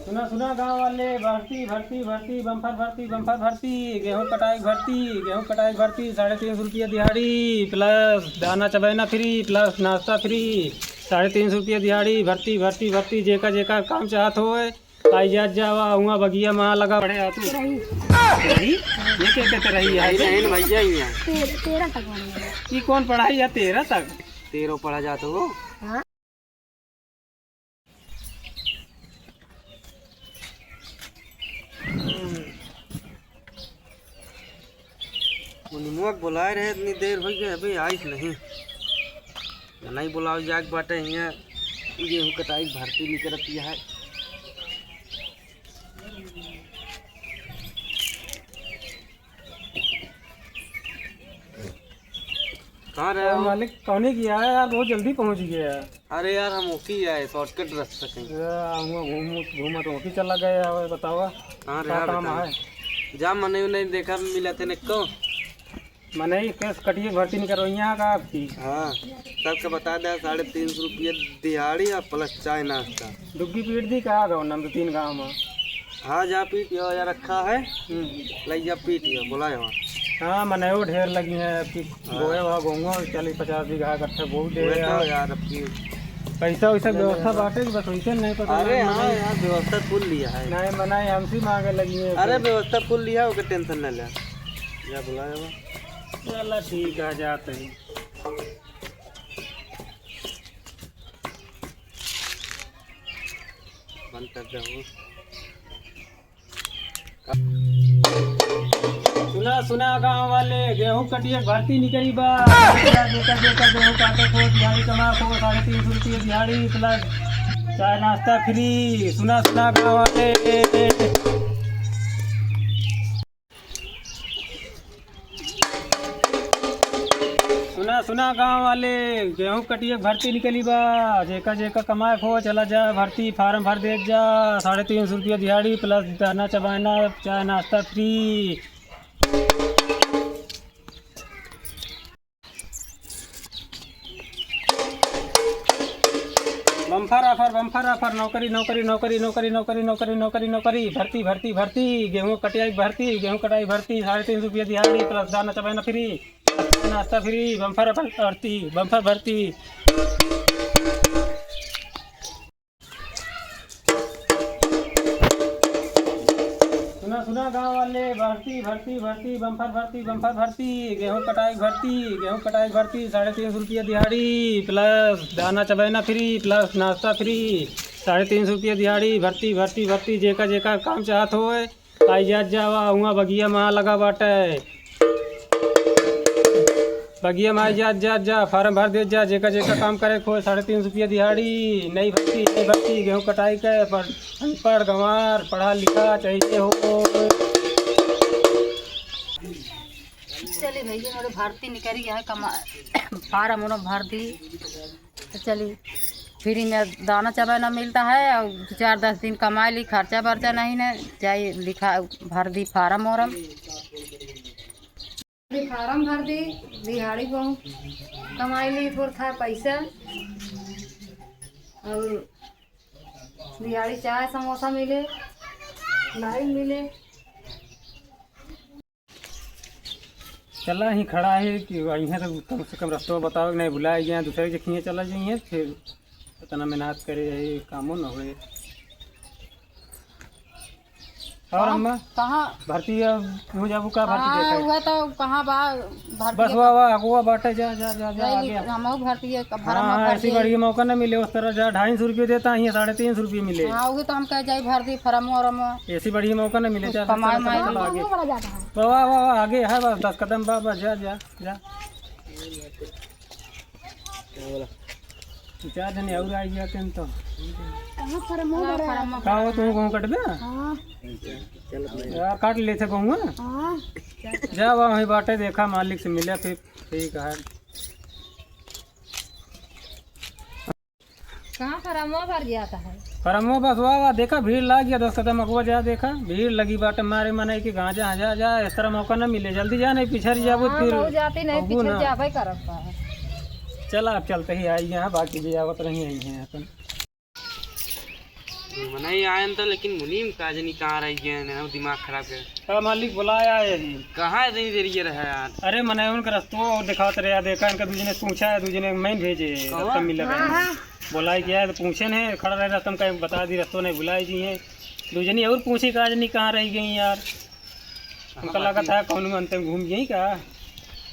सुना सुना गांव वाले, भर्ती भर्ती भर्ती बम्फर भर्ती बम्फर भर्ती, गेहूं कटाई भर्ती, गेहूं कटाई भर्ती, 350 रुपये दिहाड़ी प्लस दाना चबैना फ्री प्लस नाश्ता फ्री, 350 रुपये दिहाड़ी, भर्ती भर्ती भर्ती, जेका जेका काम चाहत होए आई जा जावा हुआ बगिया वहाँ लगा पड़े आ तू रही ये क्या कहते रही है भैया तेरह तक ये कौन पढ़ाई है 13 तक 13 पढ़ा जाता हो। मुनिमुआ बुलाए रहे इतनी देर हो गई अभी आइस नहीं बुलाओ जाग बाटे यहाँ गेहूँ कटाई भर्ती निकलती है। कहाँ रहे हो? मालिक कौन किया है यार, बहुत जल्दी पहुंच गया। अरे यार हम ओकी आए शॉर्टकट रास्ता कहीं घूमा तो ओकी चला गया। बतावा कहाँ क्या काम रहे है? जा मने नहीं देखा मिला थे को मने केस कटिए भर्ती नहीं करो यहाँ का आपकी। हाँ सबके बता दे 350 रुपये दिहाड़ी और प्लस चाय नाश्ता। डुग्गी पीट दी कहा गाँव नम 3 गाँव में। हाँ जा पीटियो या रखा है लग जा पीटियो बुलाए वहाँ। हाँ मने वो ढेर लगी है गोए वहाँ घूंगो 40-50 बीघा इकट्ठे बहुत ढेर है यार अपनी पैसा वैसा व्यवस्था बांटे बस वैसे नहीं पता। अरे हाँ यार व्यवस्था फुल लिया है नहीं मनाई हमसे मांगे लगी है। अरे व्यवस्था फुल लिया है टेंशन न ले या बुलाया वहाँ। चलो ठीक है जाते हैं। बंद कर दो। सुना सुना गांव वाले, गेहूं कटिए भर्ती निकली बा। गेहूं काटे को दिहाड़ी कमा को 350 रुपये दिहाड़ी प्लस चाय नाश्ता फ्री। सुना सुना गांव वाले। सुना सुना गांव वाले, गेहूं कटिए भर्ती निकली बा। जेका जेका कमाए खो चला जा भर्ती फार्म भर दे जा। 350 रुपये दिहाड़ी प्लस दाना चबाना चाय नाश्ता फ्री। बम्फर ऑफर नौकरी नौकरी नौकरी नौकरी नौकरी नौकरी नौकरी नौकरी भर्ती भर्ती भर्ती, गेहूं कटाई भर्ती, गेहूं कटाई भर्ती, 350 रुपये दिहाड़ी प्लस दाना चबाना फ्री नाश्ता फ्री। बम्फर भर्ती बम्फर भर्ती। सुना सुना गांव वाले, भर्ती भर्ती भर्ती बम्फर भर्ती बम्फर भर्ती, गेहूं कटाई भर्ती, गेहूं कटाई भर्ती, 350 रुपये दिहाड़ी प्लस दाना चबैना फ्री प्लस नाश्ता फ्री, 350 रुपये दिहाड़ी, भर्ती भर्ती भर्ती, जेका जेका काम चाहत होए आई जा जावा हुआ बगिया वहाँ लगा बाटे। बगिया में आई जा फार्म भर दे जा। जेका जेका काम करे खो 350 रुपये दिहाड़ी। नई भर्ती गेहूं कटाई के अनपढ़ गंवार पढ़ा लिखा चाहिए हो। चली भैया मेरे भर्ती निकली है कमा फार्म उन्होंने भर दी तो चली फिर इन्हें दाना चबाना मिलता है और 4-10 दिन कमाई ली खर्चा बर्चा नहीं न जाए लिखा भर दी फार्म वारम फार्म भर दी दिहाड़ी बहुत कमाई ली थोड़ा था पैसा और दिहाड़ी चाय समोसा मिले नहीं मिले। चला ही खड़ा है कि यहाँ तो कम से कम रास्ता बताओ नहीं भुलाए गए दूसरे जगह चला जाइए फिर इतना मेहनत करे कामों न हुए। और अम्मा कहाँ भर्ती हो जाबू का भर्ती देखा है? हुआ तो कहाँ बा बस वाह अगुआ बाटे जा जा जा जा आगे। हम भर्ती है हाँ ऐसी बढ़िया मौका न मिले उस तरह जा 250 रुपये देता है 350 रुपये मिले। हाँ वो तो हम कह जाए भर्ती फरम और ऐसी बढ़िया मौका न मिले। कमाई वाह वाह आगे है बस 10 कदम बा जा जा जा 4 जने और आई जाते हैं तो का हो तुम कहूँ कट दे काट लेते कहूँ जा वही बाटे देखा मालिक से मिले फिर ठीक है। कहाँ फरमो भर जाता है फरमो बस वाह देखा भीड़ लग गया 10 कदम अगुआ जा देखा भीड़ लगी बाटे मारे मने कि कहाँ जा जा इस तरह मौका न मिले जल्दी जा नहीं पिछड़ जाबो फिर जाती नहीं पीछे जाबे करता है। चला आप चलते ही आई यहाँ बाकी भी आवत रही आई हैं अपन। नहीं आयन तो लेकिन मुनीम काजनी कहाँ रह गए हैं दिमाग खराब कर का मालिक बुलाया है जी। कहाँ इतनी देर ये रहा यार अरे मने उनका रस्तों दिखाते रहा, देखा इनका दूसरे ने पूछा है, दूसरे ने मैं भेजे रास्ता मिल रहा है, बुलाई किया है तो पूछे ने खड़ा रहे रास्ता में, कहीं बता दी रस्तों ने बुलाई जी है, दूसरे ने और पूछी काजनी कहाँ रह गई यार, उनका लगा था कौन अंतिम घूम गई क्या।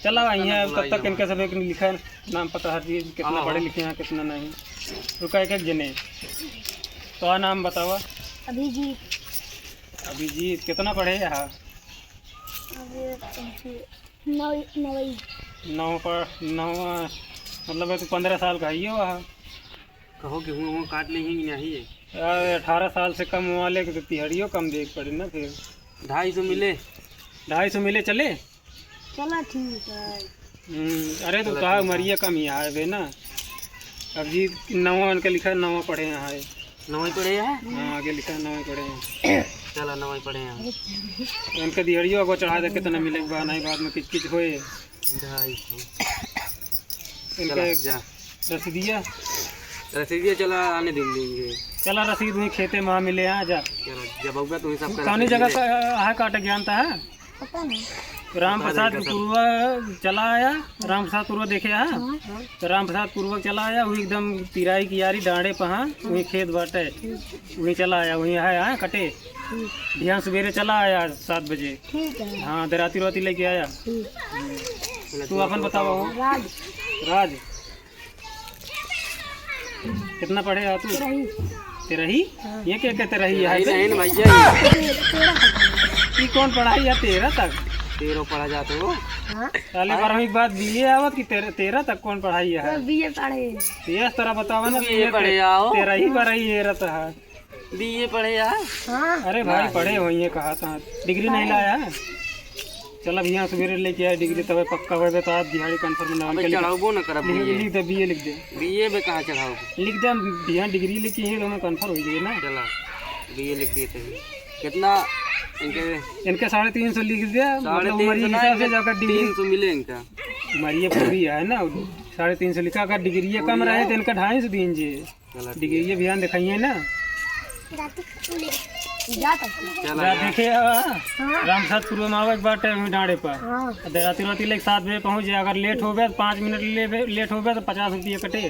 चला आई है तब तक इनके सब एक लिखा है नाम पता हर चीज़, कितना पढ़े लिखे हैं कितना नहीं। रुका एक एक जने तो नाम बतावा। अभिजीत। अभिजीत कितना पढ़े यहाँ? 9 मतलब है तो 15 साल का ही है वहाँ। कहो कि हूँ काट ली ही नहीं है। यार 18 साल से कम वाले को तो तिहाड़ियों कम देख पड़े ना फिर। 250 मिले। 250 मिले चले। चला ठीक है। अरे तो कहा उमरिया कम ही आए वे ना। अभिजीत 9 इनका लिखा है, 9 पढ़े यहाँ है। 9 पढ़े हैं। हाँ आगे लिखा है 9 पढ़े हैं। चला 9 पढ़े हैं। इनका दिहाड़ियों को चढ़ा दे कितना मिलेगा, नहीं बाद में किच किच होए। 250 इनका जा रसीदिया रसीदिया चला आने दिन देंगे। चला रसीद वहीं खेते वहाँ मिले यहाँ जा। चलो जब होगा तो हिसाब कर कौनी जगह का है काटे जानता है? पता नहीं। राम प्रसाद पूर्व चला आया, राम प्रसाद पूर्व देखे यहाँ तो राम प्रसाद पूर्व चला आया, वही एकदम तिराई की यारी डांडे पहाँ वही खेत बाटे वहीं चला आया, वहीं आया कटे ध्यान सवेरे चला आया 7 बजे। ठीक है। हाँ दराती रोती लेके आया। तू अपन बतावा हो। राज। राज कितना पढ़े आ तू? तेरही ये क्या कहते रही है भैया ये कौन पढ़ाई है 13 तक? 13 पढ़ा जाते हो साले 12वीं के बाद बीए आवत कि 13 तक कौन पढ़ाई है? बीए पढ़े। ये तरह बतावा ना। बीए पढ़े आओ। 13 ये रहता है। बीए पढ़े यार। हाँ। अरे भाई पढ़े वही कहा था, डिग्री नहीं लाया है। चल भैया सवेरे लेके आया डिग्री, तब पक्का हुए तो आप दिहाड़ी कन्फर्म नाम के चढ़ाओ ना कर लिख दे, बीए लिख दे। बीए में कहाँ चढ़ाओ? लिख दे भैया डिग्री लिखी है तो मैं कन्फर्म हो गई ना। चला बीए लिख दिए थे। कितना इनके 350 लिख दिया, मतलब उमरिया हिसाब से जाकर डिग्री 300 मिले इनका। उमरिया पूरी है ना 350 लिखा, अगर डिग्री कम रहे तो इनका 250 दीजिए। डिग्री ध्यान दिखाइए ना। देखे राम प्रसाद पूर्व मावा एक बार डांडे पर राती राती लेके 7 बजे पहुँच जाए, अगर लेट हो गया 5 मिनट लेट हो गया तो 50 रुपये कटे।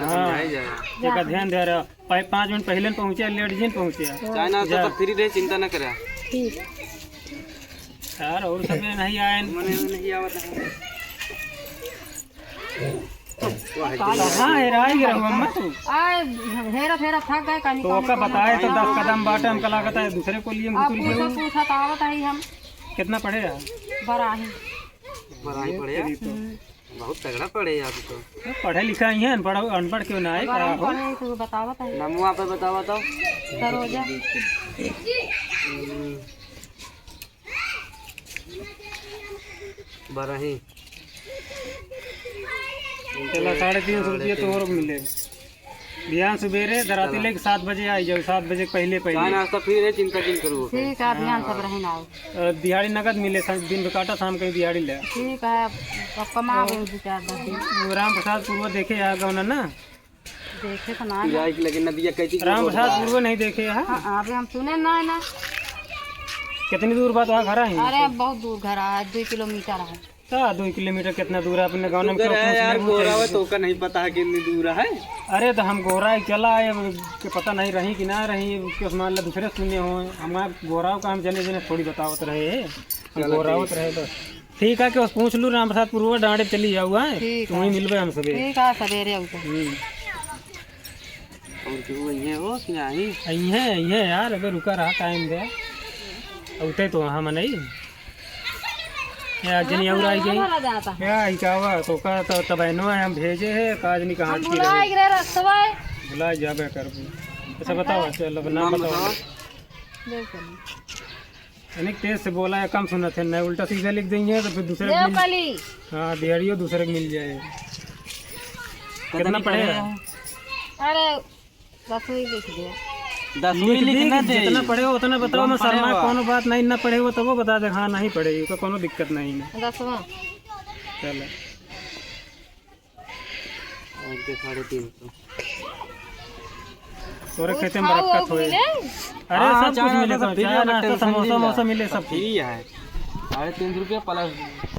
हाँ ध्यान दे रहा, 5 मिनट पहले पहुँचे लेट जिन पहुँचे चाइना तो फ्री रहे, चिंता न करा यार। और सब नहीं आए नहीं आवत कहाँ हेराई गिरा हुआ मत हेरा फेरा थक गए कहीं तो ओका बताए तो 10 कदम बाटे हमका लागत है दूसरे को लिए पूछा तो आवत है हम। कितना पढ़े यार? बराही पढ़े यार, बहुत तगड़ा पढ़े यार। तो पढ़े लिखा ही है, अनपढ़ क्यों ना है? तो बतावत है नमुआ पे बतावा तो सरोजा। बराही चलो 350 रुपये तो और मिले। ध्यान सवेरे दराती लेके 7 बजे आई जाओ, 7 बजे पहले नाश्ता फिर है, चिंता क्यों करूँ। ठीक है ध्यान सब रहे ना। दिहाड़ी नगद मिले, दिन में काटा शाम कहीं दिहाड़ी ले। ठीक है अब कमा 2-4 दिन। राम प्रसाद पूर्व देखे आ गौ ना? देखे तो ना लेकिन नदिया कैसी राम प्रसाद पूर्व नहीं देखे है? अभी हम सुने ना। कितनी दूर बात वहाँ घर है? अरे बहुत दूर घर है, 2 किलोमीटर है। 2 किलोमीटर कितना दूर है अपने गाँव में? यार गोरा है तो का नहीं पता है कितनी दूर है। अरे तो हम गोरा चला आए कि पता नहीं रही कि ना रही, उसके मान लो दूसरे सुने हो। हम गोराव का हम जने जने थोड़ी बतावत रहे, हम गोरावत रहे तो ठीक है कि उस पूछ लूँ। राम प्रसाद पूर्व डांडे चली जाऊँ है तो वहीं मिलबे हम सभी। ठीक है सवेरे है यार। अबे रुका रहा टाइम दे उठे तो वहाँ नहीं जनी और आई गई क्या हिकावा तो का तबैनो है हम भेजे है काज नहीं कहाँ की बुला जाबे कर। अच्छा बताओ चलो नाम बताओ। अनेक तेज से बोला है, कम सुना थे नहीं, उल्टा सीधा लिख देंगे तो फिर दूसरे हाँ दिहाड़ियों दूसरे को मिल जाए। कितना पड़ेगा? अरे 10वीं लिख दिया। 10वीं लिखना दे, जितना पढ़े हो उतना बताओ। मैं शर्मा कोनो बात नहीं, ना पढ़े हो तो वो बता दे। हाँ नहीं पढ़े तो कोनो दिक्कत नहीं है। 10वां चलो 350। तोरे खेते में बरकत होए। अरे हाँ, सब कुछ चाय मिले, नाश्ता फ्री चाय है, नाश्ता टेंशन समोसा नहीं वमोसा है। मिले सब फ्री है 350 रुपया प्लस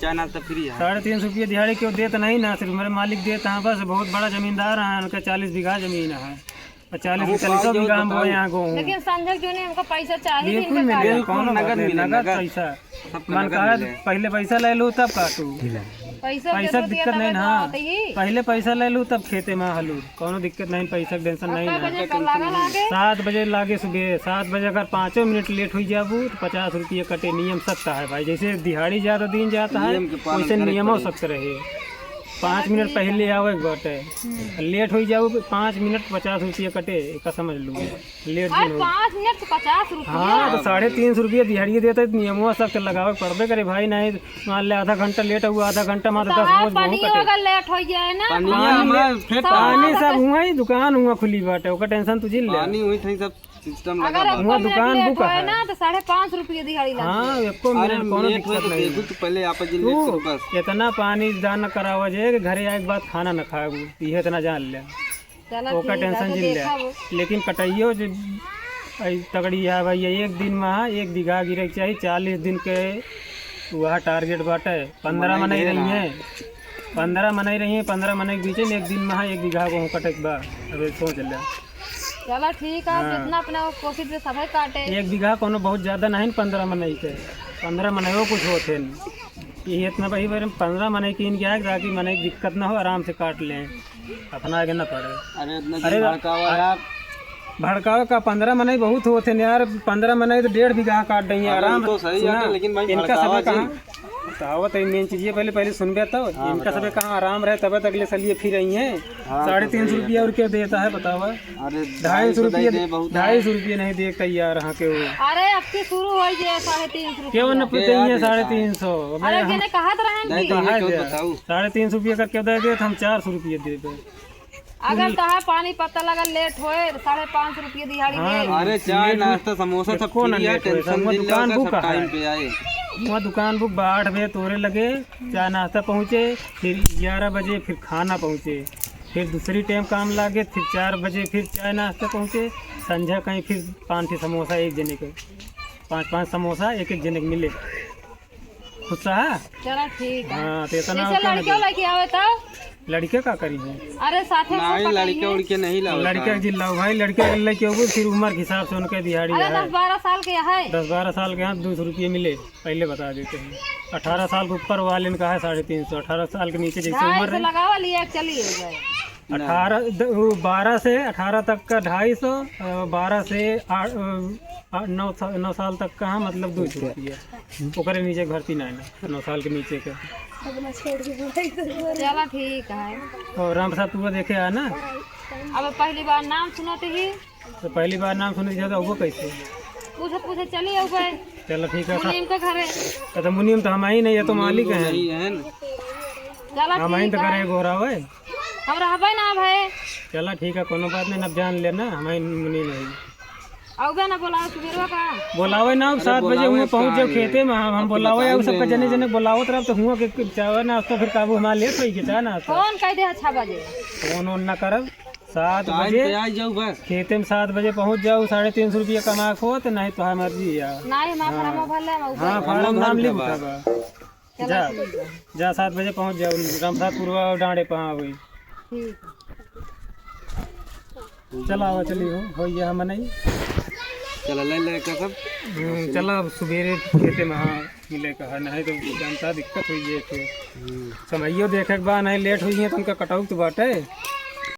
चाय नाश्ता फ्री है। 350 रुपये दिहाड़ी क्यों देते नहीं ना, सिर्फ मेरे मालिक देते हैं बस। बहुत बड़ा जमींदार है, उनका 40 बीघा जमीन है, 40 बीघा हम बोए यहाँ को। लेकिन संजय क्यों नहीं, हमको पैसा चाहिए बिल्कुल इनका मिले, कागज। कौन नगद नगद मिले, नगद नगद। पैसा सबको मन नगद कहा मिले। पहले पैसा ले लूँ तब काटू। पैसा पैसा दिक्कत नहीं ना, पहले पैसा ले लूँ तब खेते में हलू, कोनो दिक्कत नहीं, पैसा के टेंशन नहीं ना। 7 बजे लागे सुबह 7 बजे, अगर 5 मिनट लेट हुई जाबू तो 50 रुपये कटे। नियम सख्त है भाई, जैसे दिहाड़ी ज़्यादा दिन जाता है नियम के पालन वैसे करे नियमों पड़े। सख्त रहे। 5 मिनट पहले आवे बाटे, लेट हो जाओ 5 मिनट 50 रुपये कटे, का समझ लूँ लेट दिन हो। 5 मिनट 50 रुपया। हाँ तो 350 रुपये दिहाड़ी देते, नियमों सख्त लगावे पड़बे करे भाई। नहीं मान ले आधा घंटा लेट हुआ, आधा घंटा मात्र 10 रोज पानी कटे। अगर लेट हो जाए ना, पानी सब हुआ ही, दुकान हुआ खुली बाटे, ओका टेंशन तुझे ले। पानी हुई थी सब सिस्टम लगा अगर बा। हमको वहाँ मिनट दुकान लेट बुक होए है। ना तो 5.5 रुपये दिहाड़ी लगती है। हाँ एको अरे मिनट कोनो लेट हुए दिक्कत तो नहीं। देखू तो पहले आप जी लेट करो बस। तू इतना पानी दान न करावा जे कि घरे आए के बाद खाना न खाएगू, ये इतना जान ले, चलो ओका ठीक है, टेंशन तो जिल ले। देखा वो। लेकिन कटाइयो जो तगड़ी है भाई, एक दिन में 1 बीघा गिरे के चाहिए। 40 दिन के वह टारगेट बाटे। 15 मनाई रही है, 15 मनाई रही है, 15 मनाई के बीच में 1 दिन में 1 बीघा को कटे के बाद। अबे सोच ले, चलो ठीक है, जितना अपने कोशिश में सभी काटे। 1 बीघा कोनो बहुत ज़्यादा नहीं, 15 मनाई के 15 मनाइयो कुछ होते नहीं। ये इतना भाई बारे में 15 मनाई की इनकी आए ताकि मनाई की दिक्कत ना हो, आराम से काट लें, अपना आगे ना पड़े। अरे इतना अरे भड़का हुआ यार। भड़कावे का 15 मनाई बहुत होते हैं यार। 15 मनाई तो 1.5 बीघा काट देंगे आराम। तो सही सुना, है, लेकिन भाई इनका भड़कावा सब कहाँ कहावत है, मेन चीज ये पहले सुनबे तो इनका सब कहाँ आराम रहे, तब अगले साल ये फिर रही है। 350 रुपया और क्या देता है बतावा। अरे 250 रुपये, दे बहुत 250 रुपये नहीं देख तैयार यहाँ के वो। अरे अब की शुरू हो जाए 350 रुपये। क्यों न पते हैं 350? अरे मैंने कहा तो रहे नहीं कि देंगे क्यों बताऊँ। 350 रुपये का क्या दे, हम 400 रुपये दे दे। अगर कहा पानी पत्ता लगा लेट होए 5.5 रुपये दिहाड़ी दे। अरे चाय नाश्ता समोसा सब को ना फ्री है, लेट होए, टेंशन सब जिल दुकान लेगा, बुक सब है। टाइम पे आए। वहाँ दुकान बुक 8 बजे तोरे लगे, चाय नाश्ता पहुँचे, फिर 11 बजे फिर खाना पहुँचे, फिर दूसरी टाइम काम लागे, फिर 4 बजे फिर चाय नाश्ता पहुँचे, संझा कहीं फिर 5 समोसा एक जने के, 5 समोसा एक जने के मिले। खुश रहा। चलो ठीक है। हाँ तो इतना जैसे लड़कियों लड़की आवे तो लड़के का करी है, अरे साथे में नहीं लड़के उड़के नहीं लाओ। लड़के जिलाओ भाई, लड़के होगी फिर उम्र के हिसाब से उनके दिहाड़ी अरे है। 10-12 साल के है। 10-12 साल के यहाँ 200 रुपये मिले, पहले बता देते हैं। 18 साल के ऊपर वाले का है 350, 18 साल के नीचे जैसे उम्र है लगावा लिया चलिए गए। 12 से 18 तक का 250, 12 से 9 साल तक का है मतलब 200 रुपये। ओकरे नीचे भर्ती नहीं ना, 9 साल के नीचे के। चलो ठीक है। और राम प्रसाद तू देखे है ना, अब पहली बार नाम सुनते ही तो पहली बार नाम सुने दिया था वो कैसे। पूछे चलिए गए। चलो ठीक है, मुनीम के घरे। तो मुनीम तो हम ही नहीं है, तो मालिक है, नहीं है ना। चलो हम ही ठीक तो है, करे गोरा है। हम रहबे ना भाई। चला ठीक है, कोनो बात नहीं, अब जान लेना हमारी मुनी नहीं। आउबे ना बोला सुबेरवा का। बोलावे ना 7 बजे हुए पहुँच जाओ खेते में, हम बोलावे और सबका जने जने बोलावो तरफ तो हुआ के चाहे ना तो फिर काबू हमारा लेट होई के चाहे ना तो फोन कह दे 6 बजे। फोन ओन ना करब। 7 टाइम बजे पे आ जाओ बस। खेते में 7 बजे पहुँच जाओ, 350 रुपया कमा को तो नहीं तो हमारी मर्जी यार। नहीं हमारा फॉर्म भरले हम आउबे। हाँ फार्म नाम लिख उठा चलो जा ठीक है। जा 7 बजे पहुँच जाओ, रामप्रसादपुरवा डाँडे पहाँ हुई। ठीक है। चला आवा चली हो ये हम नहीं। चलो ले का सब। चला अब सुबेरे खेते में हाँ मिले का है, नहीं तो जनता दिक्कत हुई है। समझियो देखे के बाद नहीं लेट हुई है तो उनका कटाऊ तो बाटे।